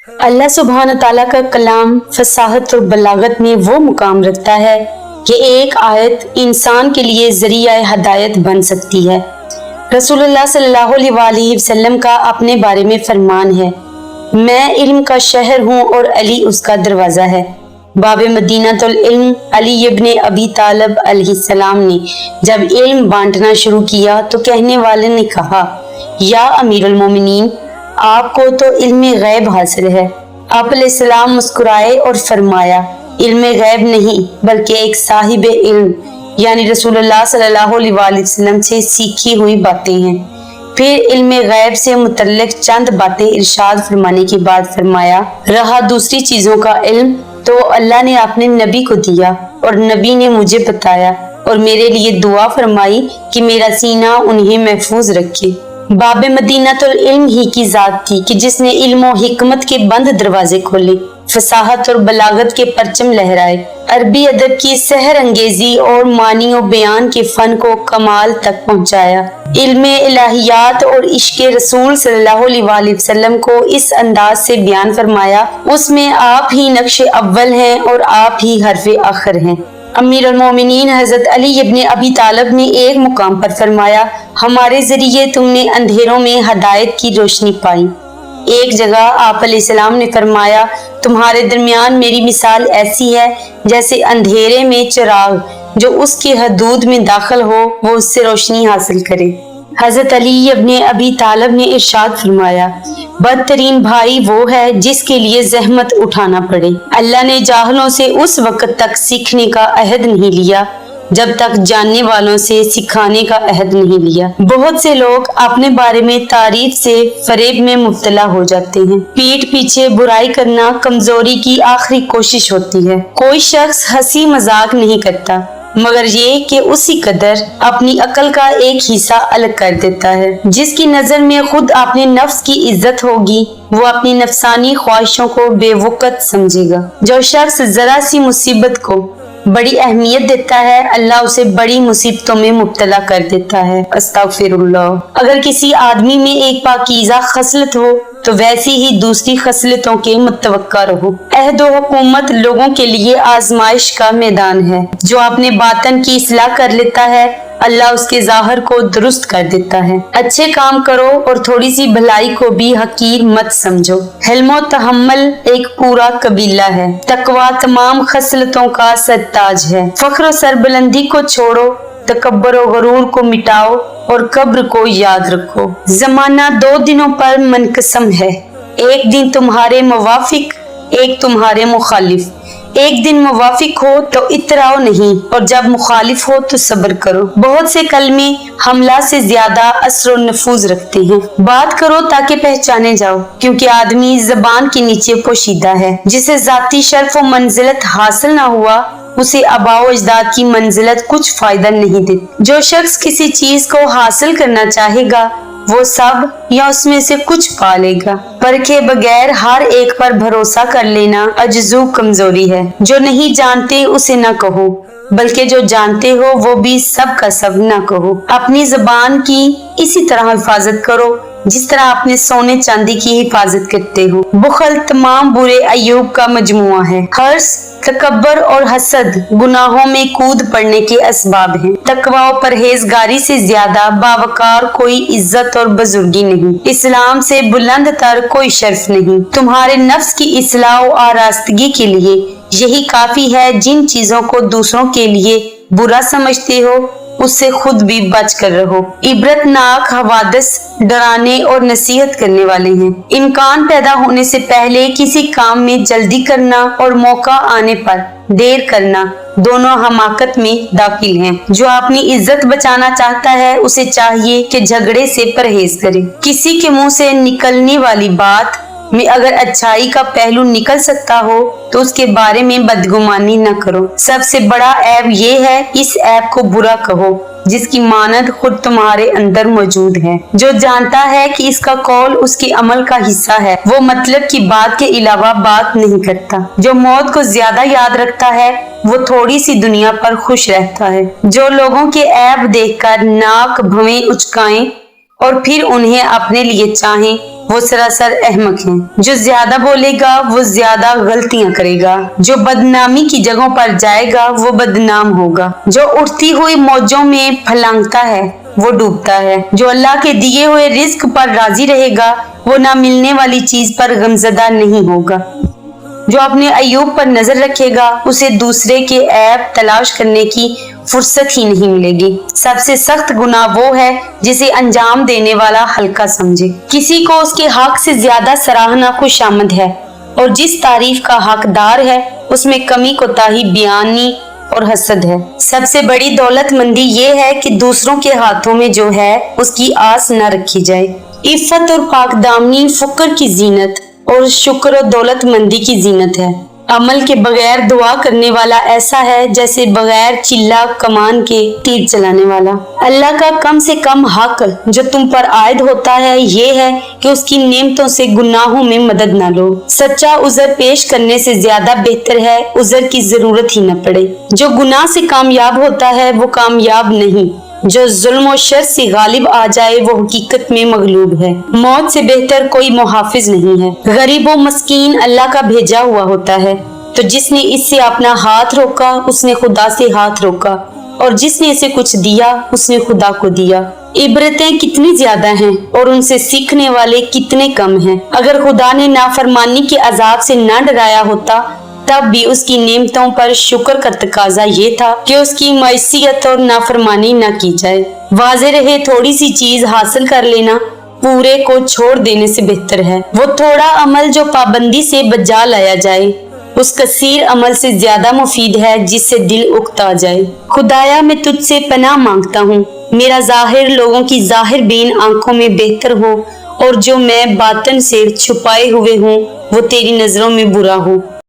अल्लाह सुब्हान ताला का कलाम फसाहत और बलागत में वो मुकाम रखता है कि एक आयत इंसान के लिए जरिया हदायत बन सकती है। रसूलुल्लाह सल्लल्लाहु अलैहि वसल्लम का अपने बारे में फरमान है, मैं इल्म का शहर हूँ और अली उसका दरवाज़ा है। बाबे मदीनतुल इल्म अली इब्ने अबी तालिब अलैहिस्सलाम ने जब इल्म बांटना शुरू किया तो कहने वाले ने कहा, या अमीरुल मोमिनीन, आपको तो इल्म गैब हासिल है। आप अलैहिस्सलाम मुस्कुराए और फरमाया, इल्म गैब नहीं बल्कि एक साहिब इल्म यानी रसूलुल्लाह सल्लल्लाहु अलैहि वसल्लम से सीखी हुई बातें हैं। फिर इल्म गैब से मुतल्लिक चंद बातें इरशाद फरमाने के बाद फरमाया, रहा दूसरी चीजों का इल्म तो अल्लाह ने अपने नबी को दिया और नबी ने मुझे बताया और मेरे लिए दुआ फरमाई कि मेरा सीना उन्हें महफूज रखे। बाबे मदीनतुल इल्म ही की जात थी कि जिसने इल्म और हिकमत के बंद दरवाजे खोले, फसाहत और बलागत के परचम लहराए, अरबी अदब की सहर अंगेजी और मानी और बयान के फन को कमाल तक पहुंचाया। इल्म इलाहियात और इश्क रसूल सल्लल्लाहु अलैहि वसल्लम को इस अंदाज से बयान फरमाया, उसमें आप ही नक्श अव्वल हैं और आप ही हर्फ आखिर हैं। अमीर अल मोमिनीन हजरत अली इब्ने अबी तालिब ने एक मुकाम पर फरमाया, हमारे जरिए तुमने अंधेरों में हदायत की रोशनी पाई। एक जगह आप अलैहिस्सलाम ने फरमाया, तुम्हारे दरमियान मेरी मिसाल ऐसी है जैसे अंधेरे में चिराग जो उसकी हदूद में दाखिल हो वो उससे रोशनी हासिल करे। हजरत अली इब्ने अबी तालिब ने इरशाद फरमाया, बदतरीन भाई वो है जिसके लिए जहमत उठाना पड़े। अल्लाह ने जाहलों से उस वक्त तक सीखने का अहद नहीं लिया जब तक जानने वालों से सिखाने का अहद नहीं लिया। बहुत से लोग अपने बारे में तारीफ से फरेब में मुब्तला हो जाते हैं। पीठ पीछे बुराई करना कमजोरी की आखिरी कोशिश होती है। कोई शख्स हंसी मजाक नहीं करता मगर ये कि उसी कदर अपनी अकल का एक हिस्सा अलग कर देता है। जिसकी नजर में खुद अपने नफ्स की इज्जत होगी वो अपनी नफसानी ख्वाहिशों को बेवकत समझेगा। जो शख्स जरा सी मुसीबत को बड़ी अहमियत देता है अल्लाह उसे बड़ी मुसीबतों में मुब्तला कर देता है। अस्तगफिरुल्लाह। अगर किसी आदमी में एक पाकीज़ा खसलत हो तो वैसी ही दूसरी खसलतों के मुतवक्का रहो। अहद व हुकूमत लोगों के लिए आजमाइश का मैदान है। जो अपने बातन की इस्लाह कर लेता है अल्लाह उसके ज़ाहिर को दुरुस्त कर देता है। अच्छे काम करो और थोड़ी सी भलाई को भी हकीर मत समझो। हिल्म तहम्मुल एक पूरा कबीला है। तकवा तमाम खसलतों का सरताज है। फख्र सरबुलंदी को छोड़ो, तकब्बर और गरूर को मिटाओ और कब्र को याद रखो। जमाना दो दिनों पर मुनक़सम है, एक दिन तुम्हारे मुवाफिक एक तुम्हारे मुखालिफ। एक दिन मुवाफिक हो तो इतराओ नहीं और जब मुखालिफ हो तो सब्र करो। बहुत से कलमे हमला से ज्यादा असर नफूज रखते हैं। बात करो ताकि पहचाने जाओ, क्योंकि आदमी जबान के नीचे पोशीदा है। जिसे जाती शर्फ और मंजिलत हासिल ना हुआ उसे आबाओ अजदाद की मंजिलत कुछ फायदा नहीं देती। जो शख्स किसी चीज को हासिल करना चाहेगा वो सब या उसमें से कुछ पा लेगा। परखे बगैर हर एक पर भरोसा कर लेना अजजू कमजोरी है। जो नहीं जानते उसे न कहो, बल्कि जो जानते हो वो भी सब का सब न कहो। अपनी जुबान की इसी तरह हिफाजत करो जिस तरह अपने सोने चांदी की हिफाजत करते हो। बुखल तमाम बुरे अयूब का मजमुआ है। हर्ष, तकब्बर और हसद गुनाहों में कूद पड़ने के असबाब हैं। तकवा और परहेजगारी से ज्यादा बावकार कोई इज्जत और बुजुर्गी नहीं। इस्लाम से बुलंद तर कोई शर्फ नहीं। तुम्हारे नफ्स की इस्लाह और आरास्तगी के लिए यही काफी है। जिन चीजों को दूसरों के लिए बुरा समझते हो उससे खुद भी बच कर रहो। इबरतनाक हवादिस डराने और नसीहत करने वाले हैं। इम्कान पैदा होने से पहले किसी काम में जल्दी करना और मौका आने पर देर करना दोनों हमाकत में दाखिल हैं। जो अपनी इज्जत बचाना चाहता है उसे चाहिए कि झगड़े से परहेज करे। किसी के मुंह से निकलने वाली बात में अगर अच्छाई का पहलू निकल सकता हो तो उसके बारे में बदगुमानी न करो। सबसे बड़ा ऐब ये है इस ऐब को बुरा कहो जिसकी मानद खुद तुम्हारे अंदर मौजूद है। जो जानता है कि इसका कौल उसके अमल का हिस्सा है वो मतलब की बात के अलावा बात नहीं करता। जो मौत को ज्यादा याद रखता है वो थोड़ी सी दुनिया पर खुश रहता है। जो लोगों के ऐब देखकर नाक भवें उचकाएं और फिर उन्हें अपने लिए चाहें, वो सरासर अहमक हैं। जो ज्यादा बोलेगा वो ज्यादा गलतियां करेगा, जो बदनामी की जगहों पर जाएगा वो बदनाम होगा। जो उठती हुई मौजों में फलांगता है वो डूबता है। जो अल्लाह के दिए हुए रिस्क पर राजी रहेगा वो ना मिलने वाली चीज पर गमजदा नहीं होगा। जो अपने अयूब पर नजर रखेगा उसे दूसरे के ऐब तलाश करने की फुर्सत ही नहीं मिलेगी। सबसे सख्त गुनाह वो है जिसे अंजाम देने वाला हल्का समझे। किसी को उसके हक से ज्यादा सराहना खुशामद है और जिस तारीफ का हकदार है उसमें कमी कोताही बयानी और हसद है। सबसे बड़ी दौलतमंदी ये है कि दूसरों के हाथों में जो है उसकी आस न रखी जाए। इफ्फत और पाकदामनी फुकर की जीनत और शुक्र और दौलतमंदी की जीनत है। अमल के बगैर दुआ करने वाला ऐसा है जैसे बगैर चिल्ला कमान के तीर चलाने वाला। अल्लाह का कम से कम हक जो तुम पर आयद होता है ये है कि उसकी नेमतों से गुनाहों में मदद न लो। सच्चा उज़र पेश करने से ज्यादा बेहतर है उज़र की जरूरत ही न पड़े। जो गुनाह से कामयाब होता है वो कामयाब नहीं, जो जुल्म और शर से गालिब आ जाए वो हकीकत में मगलूब है। मौत से बेहतर कोई मुहाफिज नहीं है। गरीब और मस्कीन अल्लाह का भेजा हुआ होता है, तो जिसने इससे अपना हाथ रोका उसने खुदा से हाथ रोका, और जिसने इसे कुछ दिया उसने खुदा को दिया। इबरतें कितनी ज्यादा हैं और उनसे सीखने वाले कितने कम हैं। अगर खुदा ने नाफरमानी के अजाब से न डराया होता तब भी उसकी नेमतों पर शुक्र का तकाजा ये था कि उसकी मैसियत और नाफरमानी न की जाए। वाज़े रहे थोड़ी सी चीज हासिल कर लेना पूरे को छोड़ देने से बेहतर है। वो थोड़ा अमल जो पाबंदी से बजा लाया जाए उस कसीर अमल से ज्यादा मुफीद है जिससे दिल उकता जाए। खुदाया मैं तुझसे पनाह मांगता हूँ, मेरा जाहिर लोगों की जाहिर बीन आंखों में बेहतर हो और जो मैं बातन से छुपाए हुए हूँ वो तेरी नजरों में बुरा हो।